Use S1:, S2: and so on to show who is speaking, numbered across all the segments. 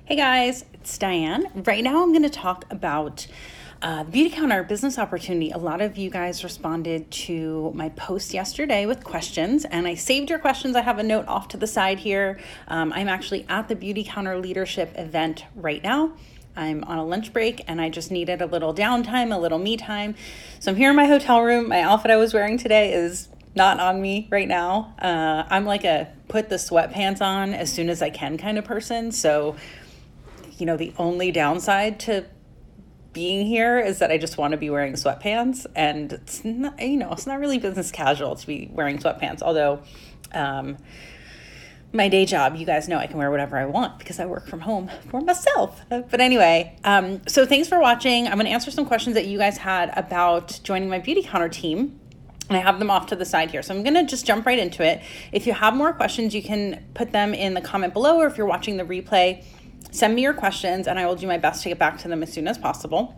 S1: Hey guys, it's Diane. Right now I'm going to talk about the Beautycounter business opportunity. A lot of you guys responded to my post yesterday with questions, and I saved your questions. I have a note off to the side here. I'm actually at the Beautycounter leadership event right now. I'm on a lunch break and I just needed a little downtime, a little me time. So I'm here in my hotel room. My outfit I was wearing today is not on me right now. I'm like a put the sweatpants on as soon as I can kind of person. So the only downside to being here is that I just want to be wearing sweatpants, and it's not really business casual to be wearing sweatpants. Although my day job, you guys know I can wear whatever I want because I work from home for myself. But anyway, so thanks for watching. I'm going to answer some questions that you guys had about joining my Beautycounter team. And I have them off to the side here. So I'm going to just jump right into it. If you have more questions, you can put them in the comment below, or if you're watching the replay, send me your questions and I will do my best to get back to them as soon as possible.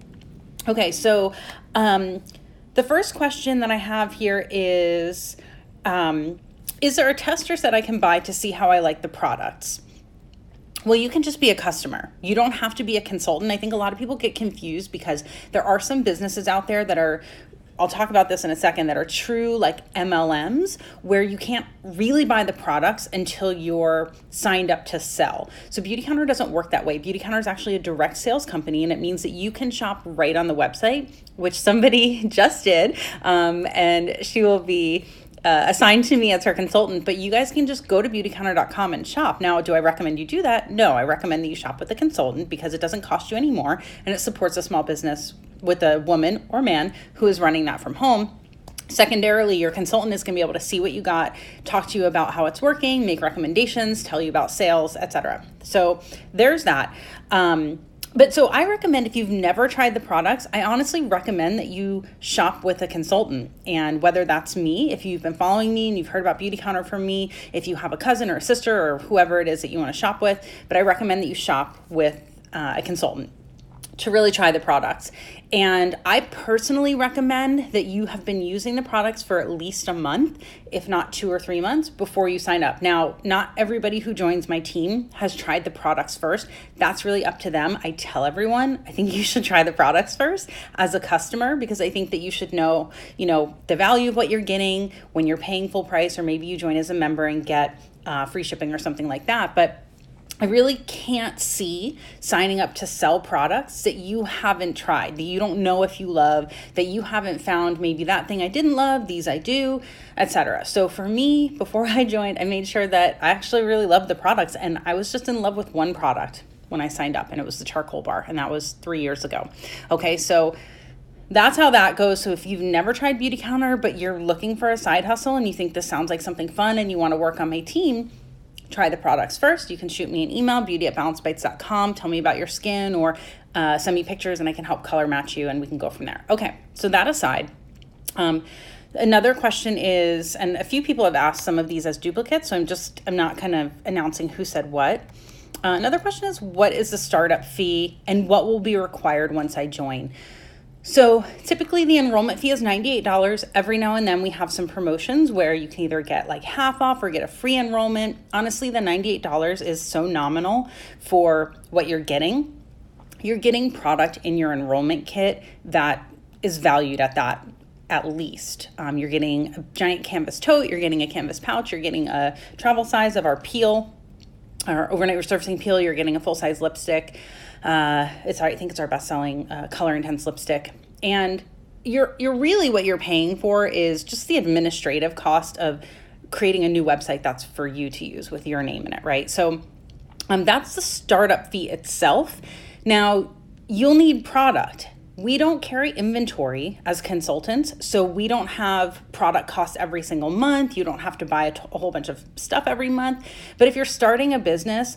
S1: Okay, so the first question that I have here is there a tester set I can buy to see how I like the products? Well, you can just be a customer. You don't have to be a consultant. I think a lot of people get confused because there are some businesses out there that are, I'll talk about this in a second, that are true like MLMs where you can't really buy the products until you're signed up to sell. So Beautycounter doesn't work that way. Beautycounter is actually a direct sales company, and it means that you can shop right on the website, which somebody just did, and she will be assigned to me as her consultant, but you guys can just go to beautycounter.com and shop. Now, do I recommend you do that? No, I recommend that you shop with a consultant because it doesn't cost you any more and it supports a small business with a woman or man who is running that from home. Secondarily, your consultant is going to be able to see what you got, talk to you about how it's working, make recommendations, tell you about sales, etc. So there's that. But so I recommend, if you've never tried the products, I honestly recommend that you shop with a consultant. And whether that's me, if you've been following me and you've heard about Beautycounter from me, if you have a cousin or a sister or whoever it is that you want to shop with, but I recommend that you shop with a consultant to really try the products. And I personally recommend that you have been using the products for at least a month, if not 2 or 3 months, before you sign up. Now, not everybody who joins my team has tried the products first. That's really up to them. I tell everyone, I think you should try the products first as a customer, because I think that you should know, the value of what you're getting when you're paying full price, or maybe you join as a member and get free shipping or something like that. But I really can't see signing up to sell products that you haven't tried, that you don't know if you love, that you haven't found maybe that thing I didn't love, these I do, etc. So for me, before I joined, I made sure that I actually really loved the products, and I was just in love with one product when I signed up, and it was the charcoal bar, and that was 3 years ago. Okay, so that's how that goes. So if you've never tried Beautycounter, but you're looking for a side hustle and you think this sounds like something fun and you want to work on my team, try the products first. You can shoot me an email, beauty@balancebites.com. Tell me about your skin, or send me pictures and I can help color match you and we can go from there. Okay, so that aside, another question is, and a few people have asked some of these as duplicates, so I'm not kind of announcing who said what. Another question is, what is the startup fee and what will be required once I join? So typically the enrollment fee is $98. Every now and then we have some promotions where you can either get like half off or get a free enrollment. Honestly, the $98 is so nominal for what you're getting. You're getting product in your enrollment kit that is valued at that at least. You're getting a giant canvas tote, you're getting a canvas pouch, you're getting a travel size of our peel, our overnight resurfacing peel, you're getting a full-size lipstick. I think it's our best-selling color intense lipstick, and you're really, what you're paying for is just the administrative cost of creating a new website that's for you to use with your name in it, right? So that's the startup fee itself. Now, you'll need product. We don't carry inventory as consultants, so we don't have product costs every single month. You don't have to buy a whole bunch of stuff every month. But if you're starting a business,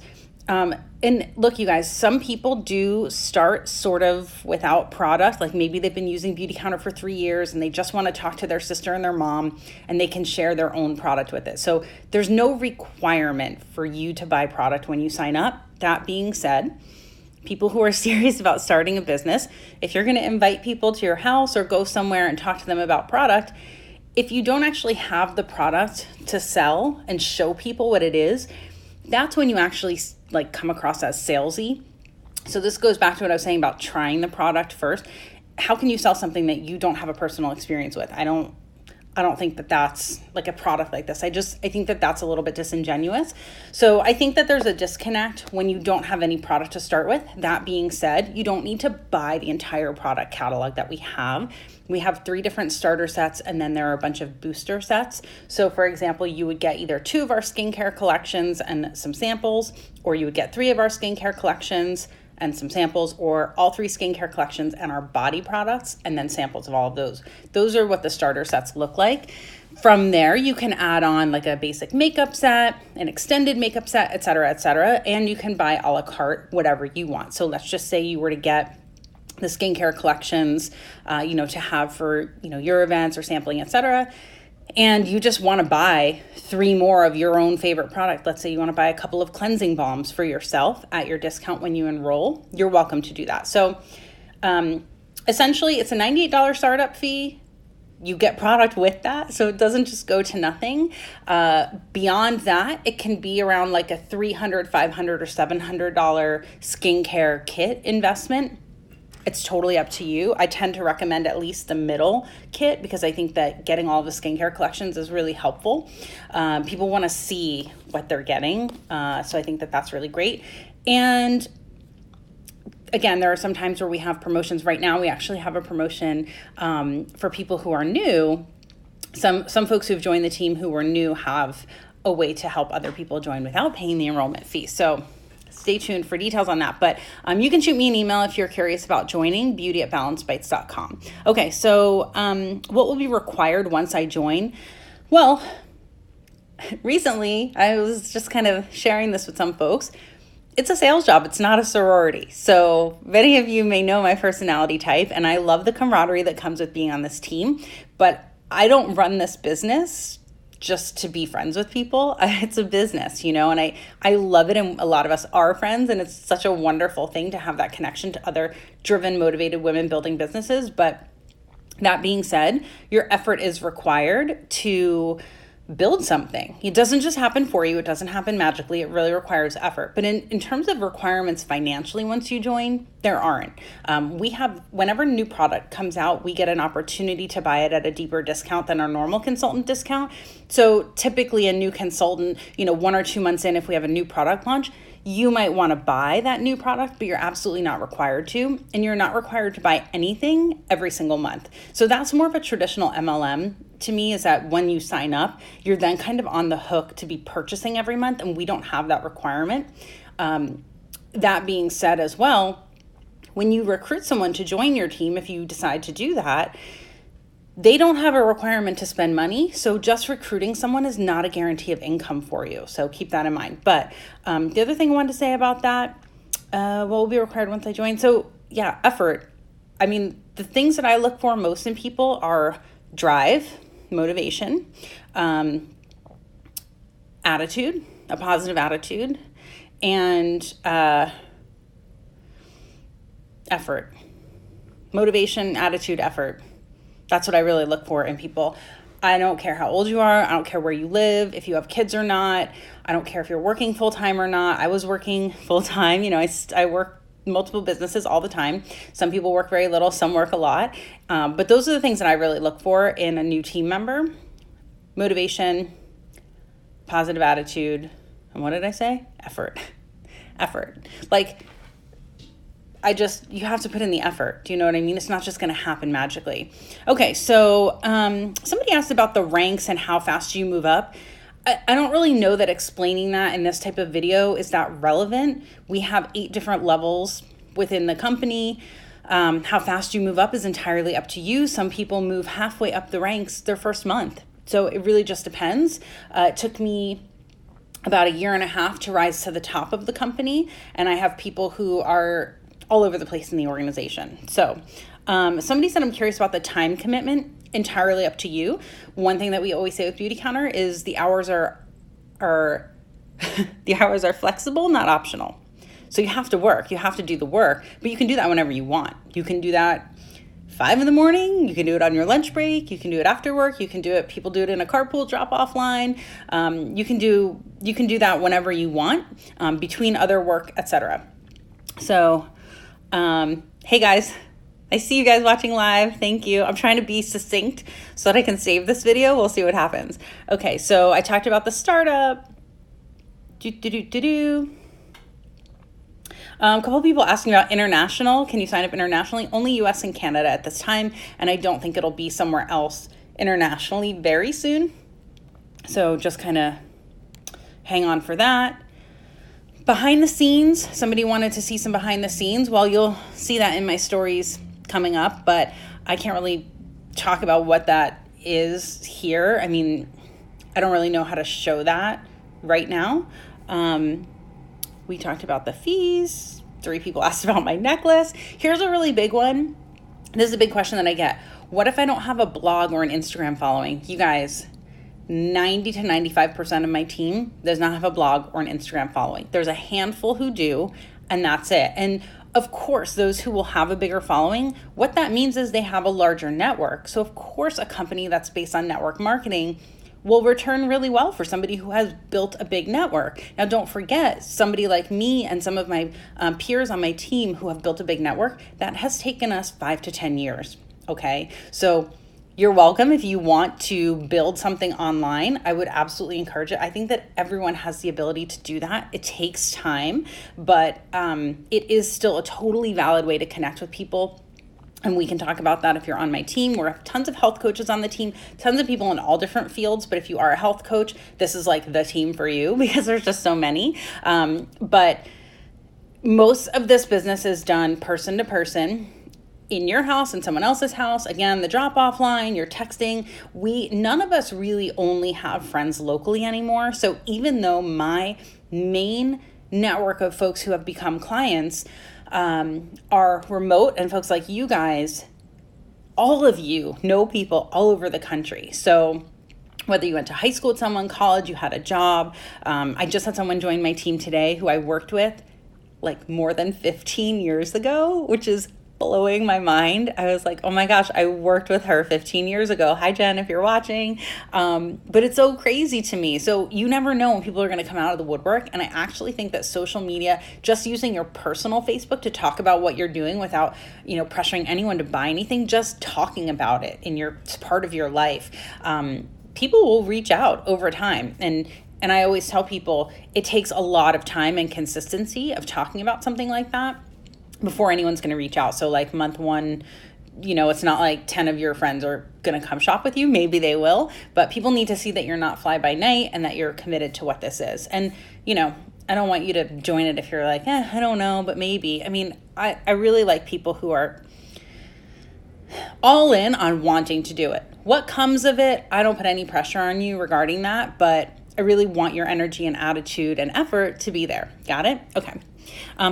S1: and look, you guys, some people do start sort of without product. Like maybe they've been using Beautycounter for 3 years and they just want to talk to their sister and their mom and they can share their own product with it. So there's no requirement for you to buy product when you sign up. That being said, people who are serious about starting a business, if you're going to invite people to your house or go somewhere and talk to them about product, if you don't actually have the product to sell and show people what it is, that's when you actually like come across as salesy. So this goes back to what I was saying about trying the product first. How can you sell something that you don't have a personal experience with? I don't think that that's like a product like this. I think that that's a little bit disingenuous. So I think that there's a disconnect when you don't have any product to start with. That being said, you don't need to buy the entire product catalog that we have. We have 3 different starter sets, and then there are a bunch of booster sets. So for example, you would get either 2 of our skincare collections and some samples, or you would get 3 of our skincare collections and some samples, or all 3 skincare collections and our body products, and then samples of all of those. Those are what the starter sets look like. From there, you can add on like a basic makeup set, an extended makeup set, et cetera, and you can buy a la carte whatever you want. So let's just say you were to get the skincare collections, to have for, your events or sampling, et cetera. And you just want to buy 3 more of your own favorite product. Let's say you want to buy a couple of cleansing balms for yourself at your discount when you enroll. You're welcome to do that. So essentially, it's a $98 startup fee. You get product with that, so it doesn't just go to nothing. Beyond that, it can be around like a $300, $500, or $700 skincare kit investment. It's totally up to you. I tend to recommend at least the middle kit because I think that getting all the skincare collections is really helpful. People want to see what they're getting. So I think that that's really great. And again, there are some times where we have promotions. Right now, we actually have a promotion for people who are new. Some folks who've joined the team who were new have a way to help other people join without paying the enrollment fee. So stay tuned for details on that. But you can shoot me an email if you're curious about joining, beauty@balancebites.com. Okay, so what will be required once I join? Well, recently I was just kind of sharing this with some folks. It's a sales job. It's not a sorority. So many of you may know my personality type, and I love the camaraderie that comes with being on this team, but I don't run this business just to be friends with people. It's a business, and I love it. And a lot of us are friends, and it's such a wonderful thing to have that connection to other driven, motivated women building businesses. But that being said, your effort is required to build something. It doesn't just happen for you. It doesn't happen magically. It really requires effort. But in terms of requirements financially, once you join, there aren't. We have, whenever a new product comes out, we get an opportunity to buy it at a deeper discount than our normal consultant discount. So typically a new consultant, 1 or 2 months in, if we have a new product launch, you might want to buy that new product, but you're absolutely not required to. And you're not required to buy anything every single month. So that's more of a traditional MLM to me, is that when you sign up, you're then kind of on the hook to be purchasing every month, and we don't have that requirement. That being said as well, when you recruit someone to join your team, if you decide to do that, they don't have a requirement to spend money. So just recruiting someone is not a guarantee of income for you. So keep that in mind. But the other thing I wanted to say about that, what will be required once I join? So yeah, effort. I mean, the things that I look for most in people are drive, motivation, attitude, a positive attitude, and effort. Motivation, attitude, effort. That's what I really look for in people. I don't care how old you are. I don't care where you live, if you have kids or not. I don't care if you're working full-time or not. I was working full-time. I work multiple businesses all the time. Some people work very little, some work a lot. But those are the things that I really look for in a new team member. Motivation, positive attitude, and what did I say? Effort. You have to put in the effort. Do you know what I mean? It's not just going to happen magically. Okay, so somebody asked about the ranks and how fast you move up. I don't really know that explaining that in this type of video is that relevant. We have 8 different levels within the company. How fast you move up is entirely up to you. Some people move halfway up the ranks their first month. So it really just depends. It took me about 1.5 years to rise to the top of the company. And I have people who are all over the place in the organization. So somebody said, I'm curious about the time commitment. Entirely up to you. One thing that we always say with Beautycounter is the hours are the hours are flexible, not optional. So you have to work, you have to do the work, but you can do that whenever you want. You can do that 5 in the morning. You can do it on your lunch break. You can do it after work. You can do it. People do it in a carpool drop-off line. You can do that whenever you want, between other work, etc. So, hey guys, I see you guys watching live. Thank you. I'm trying to be succinct so that I can save this video. We'll see what happens. Okay, so I talked about the startup. A couple of people asking about international. Can you sign up internationally? Only US and Canada at this time, and I don't think it'll be somewhere else internationally very soon. So just kind of hang on for that. Behind the scenes, somebody wanted to see some behind the scenes. Well, you'll see that in my stories coming up, but I can't really talk about what that is here. I mean, I don't really know how to show that right now. We talked about the fees. 3 people asked about my necklace. Here's a really big one. This is a big question that I get. What if I don't have a blog or an Instagram following? You guys, 90 to 95% of my team does not have a blog or an Instagram following. There's a handful who do, and that's it. And of course, those who will have a bigger following, what that means is they have a larger network. So of course, a company that's based on network marketing will return really well for somebody who has built a big network. Now, don't forget, somebody like me and some of my peers on my team who have built a big network, that has taken us 5 to 10 years, okay? So you're welcome if you want to build something online. I would absolutely encourage it. I think that everyone has the ability to do that. It takes time, but it is still a totally valid way to connect with people. And we can talk about that if you're on my team. We have tons of health coaches on the team, tons of people in all different fields. But if you are a health coach, this is like the team for you because there's just so many. But most of this business is done person to person in your house and someone else's house. Again, the drop-off line, you're texting. None of us really only have friends locally anymore. So even though my main network of folks who have become clients are remote, and folks like you guys, all of you know people all over the country. So whether you went to high school with someone, college, you had a job. I just had someone join my team today who I worked with like more than 15 years ago, which is blowing my mind. I was like, oh my gosh, I worked with her 15 years ago. Hi, Jen, if you're watching. But it's so crazy to me. So you never know when people are going to come out of the woodwork. And I actually think that social media, just using your personal Facebook to talk about what you're doing without, pressuring anyone to buy anything, just talking about it it's part of your life. People will reach out over time. And I always tell people it takes a lot of time and consistency of talking about something like that before anyone's going to reach out. So like month 1, it's not like 10 of your friends are going to come shop with you. Maybe they will, but people need to see that you're not fly by night and that you're committed to what this is. And, I don't want you to join it if you're like, I don't know, but maybe. I mean, I really like people who are all in on wanting to do it. What comes of it, I don't put any pressure on you regarding that, but I really want your energy and attitude and effort to be there. Got it? Okay.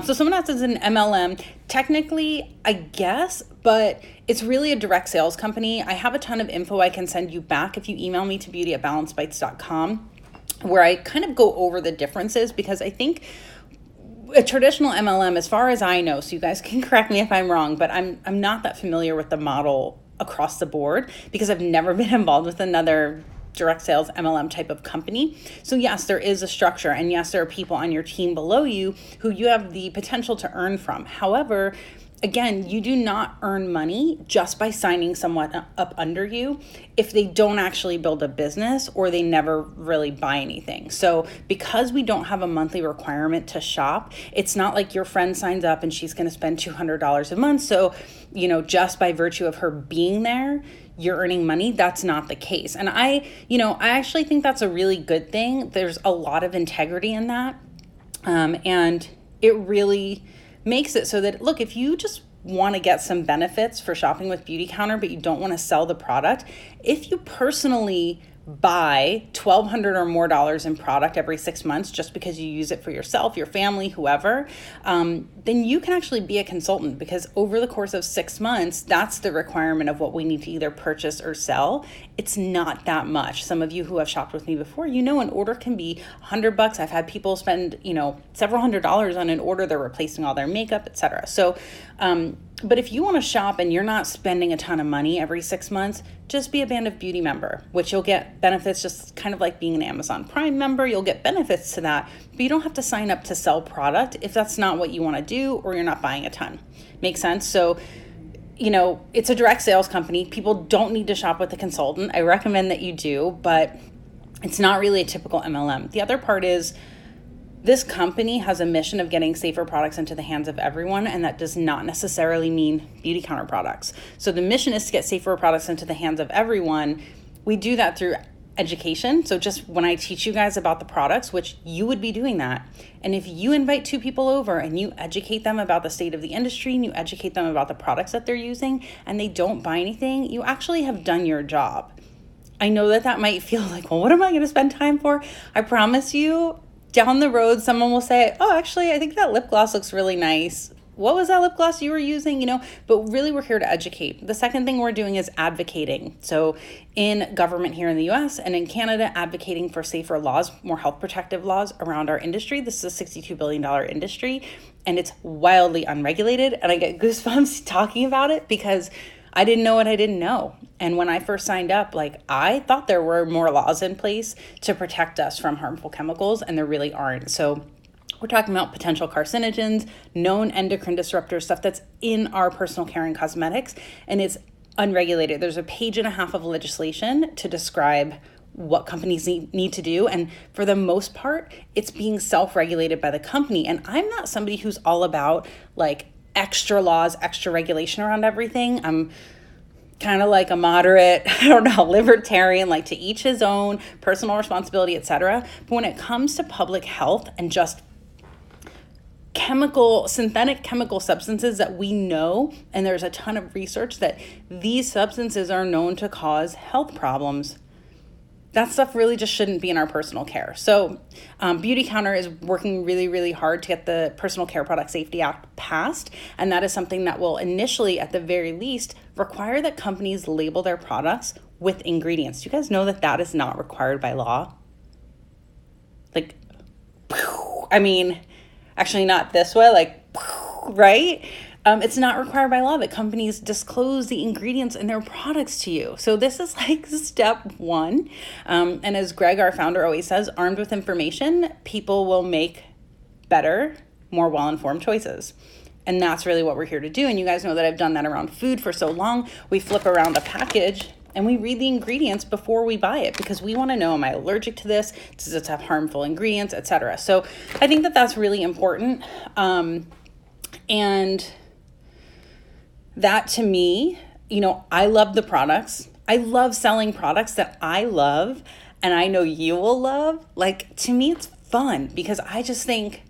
S1: So someone else is an MLM. Technically, I guess, but it's really a direct sales company. I have a ton of info I can send you back if you email me to beauty@balancebites.com, where I kind of go over the differences, because I think a traditional MLM, as far as I know, so you guys can correct me if I'm wrong, but I'm not that familiar with the model across the board because I've never been involved with another direct sales MLM type of company. So yes, there is a structure, and yes, there are people on your team below you who you have the potential to earn from. However, again, you do not earn money just by signing someone up under you if they don't actually build a business or they never really buy anything. So because we don't have a monthly requirement to shop, it's not like your friend signs up and she's going to spend $200 a month. So, just by virtue of her being there, you're earning money. That's not the case. And I actually think that's a really good thing. There's a lot of integrity in that. And it really makes it so that, look, if you just want to get some benefits for shopping with Beautycounter, but you don't want to sell the product, if you personally buy $1,200 or more in product every 6 months just because you use it for yourself, your family, whoever, then you can actually be a consultant, because over the course of 6 months, that's the requirement of what we need to either purchase or sell. It's not that much. Some of you who have shopped with me before, an order can be $100. I've had people spend, several $100s on an order. They're replacing all their makeup, etc. So But if you want to shop and you're not spending a ton of money every 6 months, just be a Band of Beauty member, which you'll get benefits just kind of like being an Amazon Prime member. You'll get benefits to that, but you don't have to sign up to sell product if that's not what you want to do or you're not buying a ton. Make sense? So, it's a direct sales company. People don't need to shop with a consultant. I recommend that you do, but it's not really a typical MLM. The other part is, this company has a mission of getting safer products into the hands of everyone, and that does not necessarily mean Beautycounter products. So the mission is to get safer products into the hands of everyone. We do that through education. So just when I teach you guys about the products, which you would be doing that, and if you invite 2 people over and you educate them about the state of the industry and you educate them about the products that they're using and they don't buy anything, you actually have done your job. I know that might feel like, well, what am I going to spend time for? I promise you, down the road, someone will say, oh, actually, I think that lip gloss looks really nice. What was that lip gloss you were using? But really we're here to educate. The second thing we're doing is advocating. So in government here in the US and in Canada, advocating for safer laws, more health protective laws around our industry. This is a $62 billion industry and it's wildly unregulated. And I get goosebumps talking about it because I didn't know what I didn't know. And when I first signed up, I thought there were more laws in place to protect us from harmful chemicals, and there really aren't. So we're talking about potential carcinogens, known endocrine disruptors, stuff that's in our personal care and cosmetics, and it's unregulated. There's a page and a half of legislation to describe what companies need to do. And for the most part, it's being self-regulated by the company. And I'm not somebody who's all about extra laws, extra regulation around everything. I'm kind of like a moderate, libertarian, to each his own, personal responsibility, etc. But when it comes to public health and just synthetic chemical substances that we know, and there's a ton of research that these substances are known to cause health problems, that stuff really just shouldn't be in our personal care. So Beautycounter is working really, really hard to get the Personal Care Product Safety Act passed. And that is something that will initially, at the very least, require that companies label their products with ingredients. Do you guys know that is not required by law? Actually not this way, right? It's not required by law that companies disclose the ingredients in their products to you. So this is step one. And as Greg, our founder, always says, armed with information, people will make better, more well-informed choices. And that's really what we're here to do. And you guys know that I've done that around food for so long. We flip around a package and we read the ingredients before we buy it because we want to know, am I allergic to this? Does it have harmful ingredients, etc.? So I think that that's really important. And that to me, I love the products. I love selling products that I love and I know you will love. To me, it's fun because I just think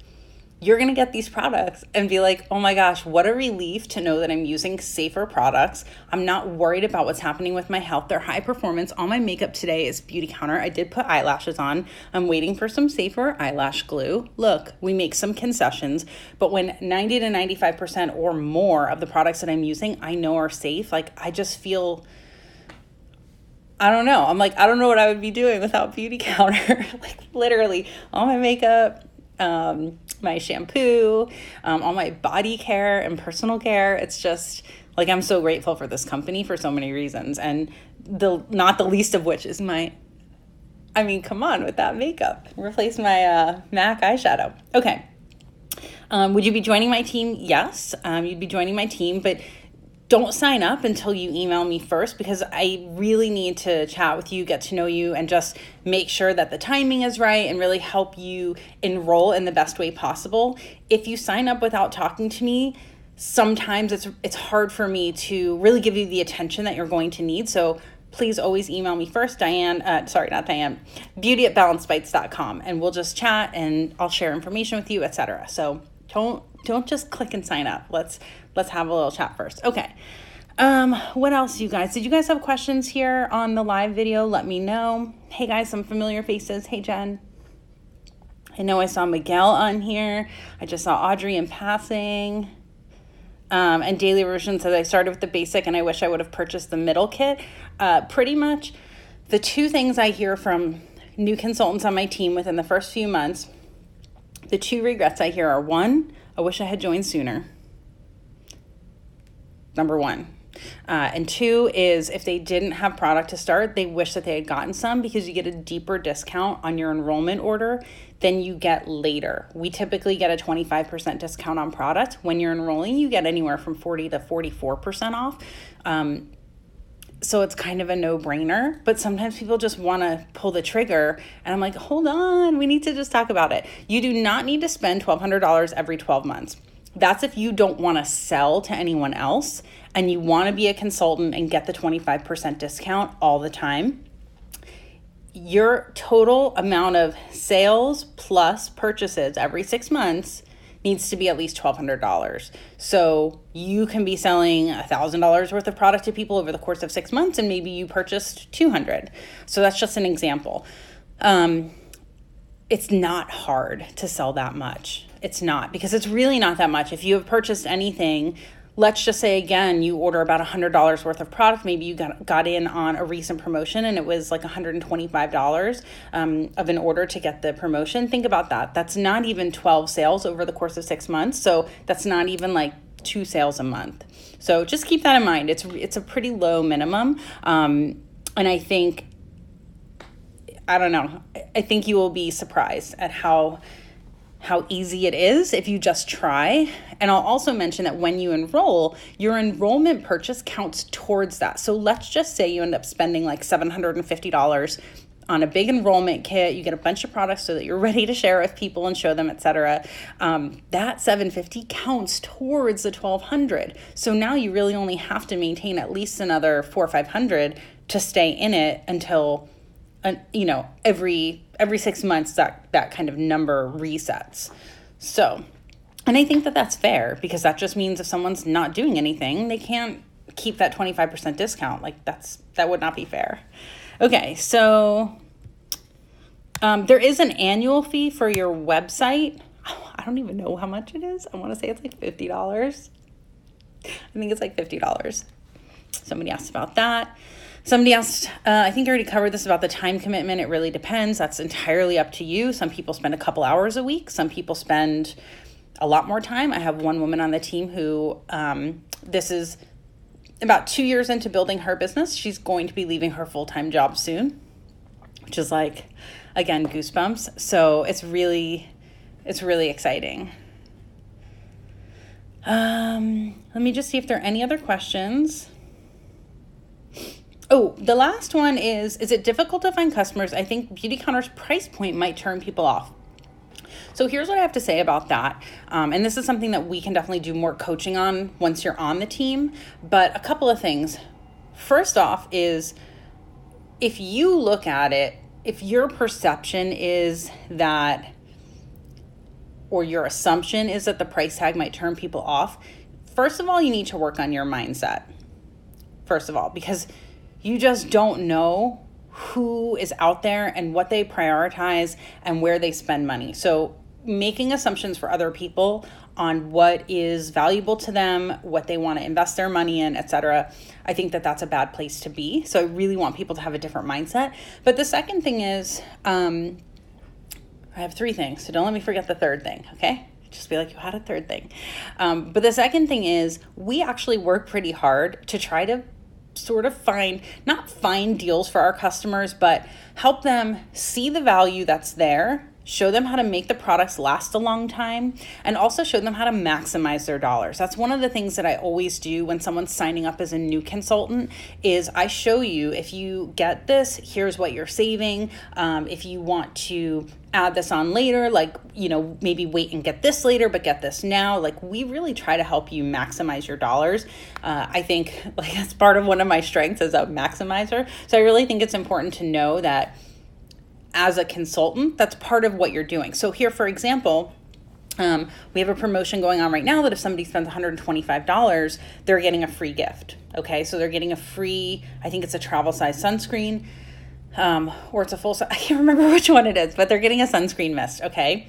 S1: you're going to get these products and be like, oh my gosh, what a relief to know that I'm using safer products. I'm not worried about what's happening with my health. They're high performance. All my makeup today is Beautycounter. I did put eyelashes on. I'm waiting for some safer eyelash glue. Look, we make some concessions, but when 90 to 95% or more of the products that I'm using, I know are safe, I just feel, I don't know. I'm I don't know what I would be doing without Beautycounter. Literally all my makeup, my shampoo, all my body care and personal care. It's just I'm so grateful for this company for so many reasons. And not the least of which is come on with that makeup. Replace my MAC eyeshadow. Okay. Would you be joining my team? Yes, you'd be joining my team, but don't sign up until you email me first because I really need to chat with you, get to know you, and just make sure that the timing is right and really help you enroll in the best way possible. If you sign up without talking to me, sometimes it's hard for me to really give you the attention that you're going to need. So please always email me first, beauty@balancebites.com, and we'll just chat and I'll share information with you, etc. So don't just click and sign up. Let's have a little chat first. Okay. What else, you guys? Did you guys have questions here on the live video? Let me know. Hey guys, some familiar faces. Hey Jen. I know I saw Miguel on here. I just saw Audrey in passing. And Daily Version says, I started with the basic and I wish I would have purchased the middle kit. Pretty much the two things I hear from new consultants on my team within the first few months, the two regrets I hear are, one, I wish I had joined sooner. number one. And two is if they didn't have product to start, they wish that they had gotten some, because you get a deeper discount on your enrollment order than you get later. We typically get a 25% discount on product. When you're enrolling, you get anywhere from 40 to 44% off. So it's kind of a no-brainer, but sometimes people just want to pull the trigger, and I'm like, hold on, we need to just talk about it. You do not need to spend $1,200 every 12 months. That's if you don't want to sell to anyone else and you want to be a consultant and get the 25% discount all the time. Your total amount of sales plus purchases every 6 months needs to be at least $1,200. So you can be selling $1,000 worth of product to people over the course of 6 months, and maybe you purchased 200. So that's just an example. It's not hard to sell that much. It's not, because it's really not that much. If you have purchased anything, let's just say, again, you order about $100 worth of product. Maybe you got in on a recent promotion and it was like $125 of an order to get the promotion. Think about that. That's not even 12 sales over the course of 6 months. So that's not even like 2 sales a month. So just keep that in mind. It's a pretty low minimum. And I think, I don't know, I think you will be surprised at how easy it is if you just try. And I'll also mention that when you enroll, your enrollment purchase counts towards that. So let's just say you end up spending like $750 on a big enrollment kit. You get a bunch of products so that you're ready to share with people and show them, etc. That $750 counts towards the $1,200. So now you really only have to maintain at least another $400 or $500 to stay in it until every 6 months that kind of number resets. So, and I think that that's fair, because that just means if someone's not doing anything, they can't keep that 25% discount. Like that would not be fair. Okay, so there is an annual fee for your website. I don't even know how much it is. I want to say it's like $50. I think it's like $50. Somebody asked about that. Somebody asked, I think I already covered this about the time commitment. It really depends. That's entirely up to you. Some people spend a couple hours a week. Some people spend a lot more time. I have one woman on the team who, this is about 2 years into building her business. She's going to be leaving her full-time job soon, which is like, again, goosebumps. So it's really exciting. Let me just see if there are any other questions. Oh, the last one is it difficult to find customers? I think Beautycounter's price point might turn people off. So here's what I have to say about that. And this is something that we can definitely do more coaching on once you're on the team. But a couple of things. First off is, if you look at it, if your perception is that, or your assumption is that the price tag might turn people off, first of all, you need to work on your mindset. First of all, because you just don't know who is out there and what they prioritize and where they spend money. So making assumptions for other people on what is valuable to them, what they want to invest their money in, etc., I think that that's a bad place to be. So I really want people to have a different mindset. But the second thing is, I have 3 things, so don't let me forget the third thing, okay? Just be like, you had a third thing. But the second thing is, we actually work pretty hard to try to sort of not find deals for our customers, but help them see the value that's there, show them how to make the products last a long time, and also show them how to maximize their dollars. That's one of the things that I always do when someone's signing up as a new consultant, is I show you, if you get this, here's what you're saving. If you want to add this on later, like, maybe wait and get this later, but get this now. Like, we really try to help you maximize your dollars. I think that's part of one of my strengths as a maximizer. So I really think it's important to know that as a consultant, that's part of what you're doing. So here, for example, we have a promotion going on right now that if somebody spends $125, they're getting a free gift. Okay, so they're getting a free, I think it's a travel size sunscreen, or it's a full size, I can't remember which one it is, but they're getting a sunscreen mist. Okay.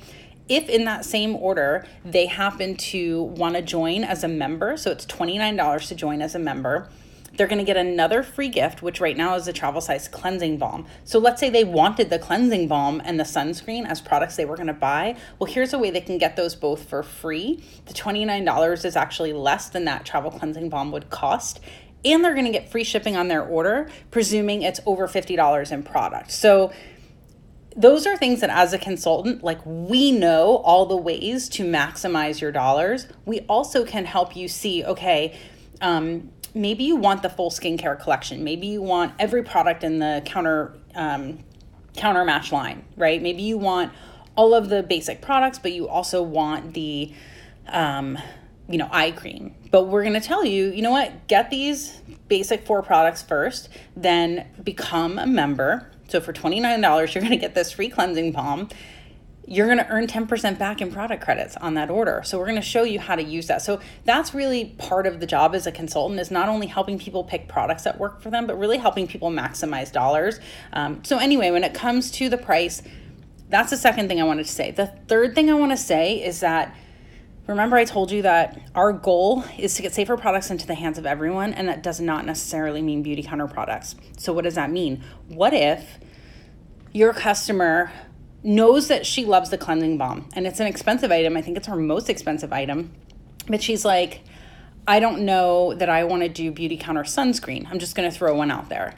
S1: If in that same order, they happen to want to join as a member, so it's $29 to join as a member, they're going to get another free gift, which right now is the travel size cleansing balm. So let's say they wanted the cleansing balm and the sunscreen as products they were going to buy. Well, here's a way they can get those both for free. The $29 is actually less than that travel cleansing balm would cost. And they're going to get free shipping on their order, presuming it's over $50 in product. So those are things that as a consultant, like, we know all the ways to maximize your dollars. We also can help you see, okay, maybe you want the full skincare collection. Maybe you want every product in the counter match line, right? Maybe you want all of the basic products, but you also want the, eye cream. But we're going to tell you, you know what, get these basic 4 products first, then become a member. So for $29, you're going to get this free cleansing balm. You're going to earn 10% back in product credits on that order. So we're going to show you how to use that. So that's really part of the job as a consultant, is not only helping people pick products that work for them, but really helping people maximize dollars. So anyway, when it comes to the price, that's the second thing I wanted to say. The third thing I want to say is that, remember I told you that our goal is to get safer products into the hands of everyone, and that does not necessarily mean Beautycounter products. So what does that mean? What if your customer knows that she loves the cleansing balm and it's an expensive item? I think it's her most expensive item, but she's like, I don't know that I want to do Beautycounter sunscreen. I'm just going to throw one out there.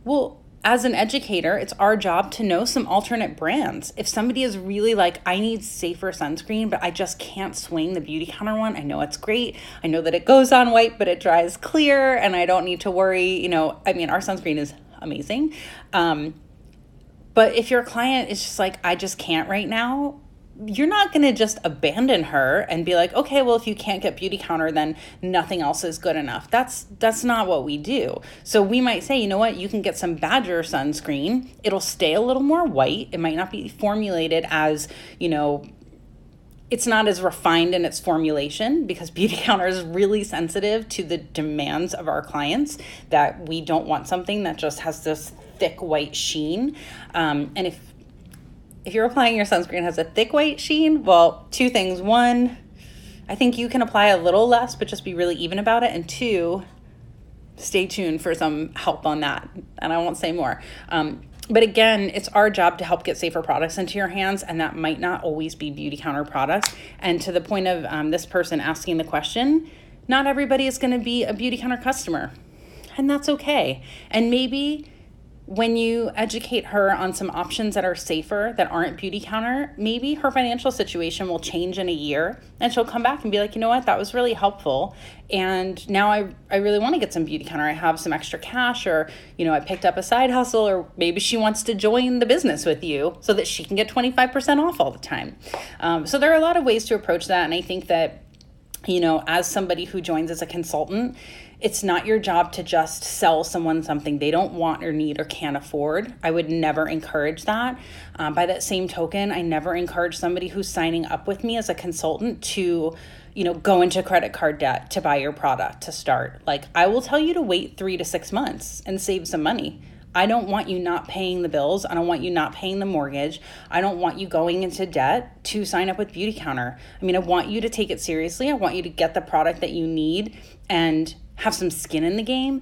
S1: Well, as an educator, it's our job to know some alternate brands. If somebody is really like, I need safer sunscreen, but I just can't swing the Beautycounter one. I know it's great. I know that it goes on white, but it dries clear, and I don't need to worry. Our sunscreen is amazing. But if your client is just like, I just can't right now, you're not going to just abandon her and be like, okay, well, if you can't get Beautycounter, then nothing else is good enough. That's not what we do. So we might say, you know what, you can get some Badger sunscreen. It'll stay a little more white. It might not be formulated as, it's not as refined in its formulation, because Beautycounter is really sensitive to the demands of our clients, that we don't want something that just has this thick white sheen. And if you're applying your sunscreen has a thick white sheen, well, 2 things. 1, I think you can apply a little less, but just be really even about it. And 2, stay tuned for some help on that. And I won't say more. But again, it's our job to help get safer products into your hands, and that might not always be Beautycounter products. And to the point of this person asking the question, not everybody is going to be a Beautycounter customer, and that's okay. And maybe when you educate her on some options that are safer, that aren't Beautycounter, maybe her financial situation will change in a year, and she'll come back and be like, you know what, that was really helpful. And now I really want to get some Beautycounter. I have some extra cash, or, I picked up a side hustle, or maybe she wants to join the business with you so that she can get 25% off all the time. So there are a lot of ways to approach that. And I think that, as somebody who joins as a consultant, it's not your job to just sell someone something they don't want or need or can't afford. I would never encourage that. By that same token, I never encourage somebody who's signing up with me as a consultant to, go into credit card debt to buy your product to start. Like, I will tell you to wait 3 to 6 months and save some money. I don't want you not paying the bills. I don't want you not paying the mortgage. I don't want you going into debt to sign up with Beautycounter. I want you to take it seriously. I want you to get the product that you need and have some skin in the game.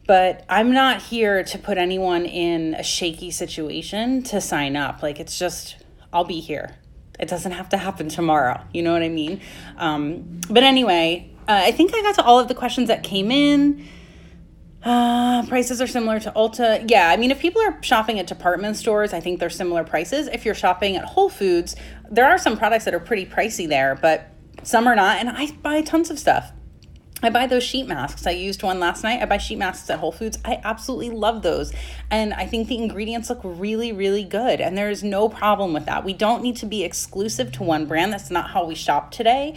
S1: But I'm not here to put anyone in a shaky situation to sign up. Like, it's just, I'll be here. It doesn't have to happen tomorrow. You know what I mean? But anyway, I think I got to all of the questions that came in. Prices are similar to Ulta. Yeah, if people are shopping at department stores, I think they're similar prices. If you're shopping at Whole Foods, there are some products that are pretty pricey there, but some are not. And I buy tons of stuff. I buy those sheet masks. I used one last night. I buy sheet masks at Whole Foods. I absolutely love those. And I think the ingredients look really, really good. And there is no problem with that. We don't need to be exclusive to one brand. That's not how we shop today.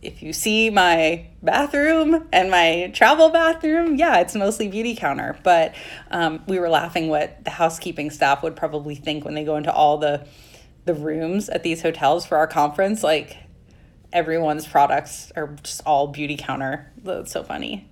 S1: If you see my bathroom and my travel bathroom, yeah, it's mostly Beautycounter. But we were laughing what the housekeeping staff would probably think when they go into all the rooms at these hotels for our conference. Like, everyone's products are just all Beautycounter. That's so funny.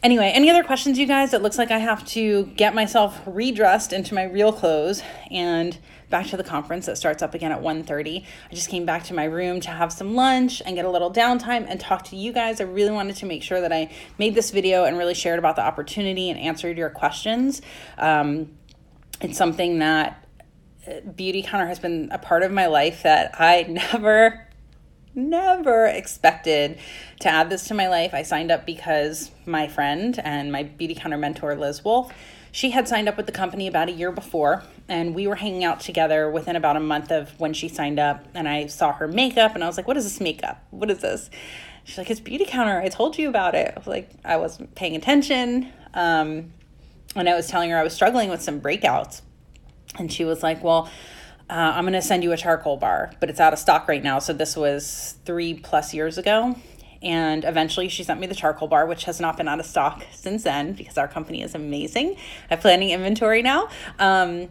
S1: Anyway, any other questions, you guys? It looks like I have to get myself redressed into my real clothes and back to the conference that starts up again at 1:30. I just came back to my room to have some lunch and get a little downtime and talk to you guys. I really wanted to make sure that I made this video and really shared about the opportunity and answered your questions. It's something that Beautycounter has been a part of my life that I never expected to add this to my life. I signed up because my friend and my Beautycounter mentor, Liz Wolf, she had signed up with the company about a year before, and we were hanging out together within about a month of when she signed up, and I saw her makeup, and I was like, what is this makeup? What is this? She's like, it's Beautycounter. I told you about it. I was like, I wasn't paying attention, and I was telling her I was struggling with some breakouts, and she was like, well, I'm going to send you a charcoal bar, but it's out of stock right now. So this was 3+ years ago. And eventually she sent me the charcoal bar, which has not been out of stock since then because our company is amazing. I have plenty of inventory now. And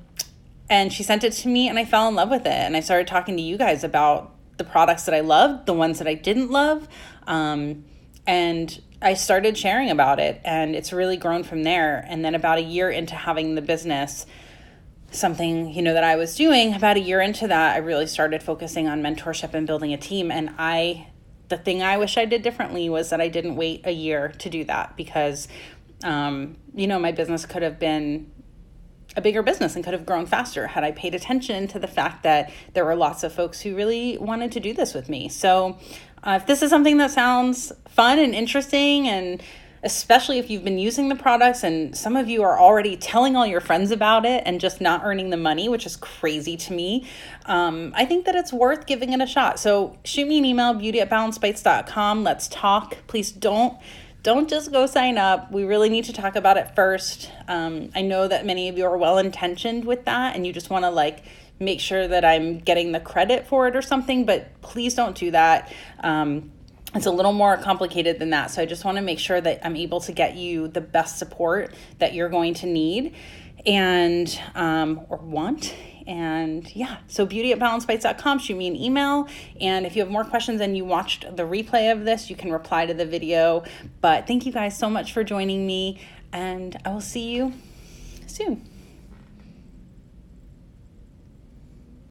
S1: she sent it to me and I fell in love with it. And I started talking to you guys about the products that I loved, the ones that I didn't love. And I started sharing about it, and it's really grown from there. And then about a year into having the business, something, that I was doing, about a year into that, I really started focusing on mentorship and building a team. And the thing I wish I did differently was that I didn't wait a year to do that, because, my business could have been a bigger business and could have grown faster had I paid attention to the fact that there were lots of folks who really wanted to do this with me. So if this is something that sounds fun and interesting, and especially if you've been using the products and some of you are already telling all your friends about it and just not earning the money, which is crazy to me, I think that it's worth giving it a shot. So shoot me an email, beauty@balancebites.com. Let's talk. Please don't just go sign up. We really need to talk about it first. I know that many of you are well-intentioned with that and you just want to make sure that I'm getting the credit for it or something, but please don't do that. It's a little more complicated than that. So I just want to make sure that I'm able to get you the best support that you're going to need and or want. And yeah, so beauty@balancebites.com, shoot me an email. And if you have more questions and you watched the replay of this, you can reply to the video. But thank you guys so much for joining me, and I will see you soon.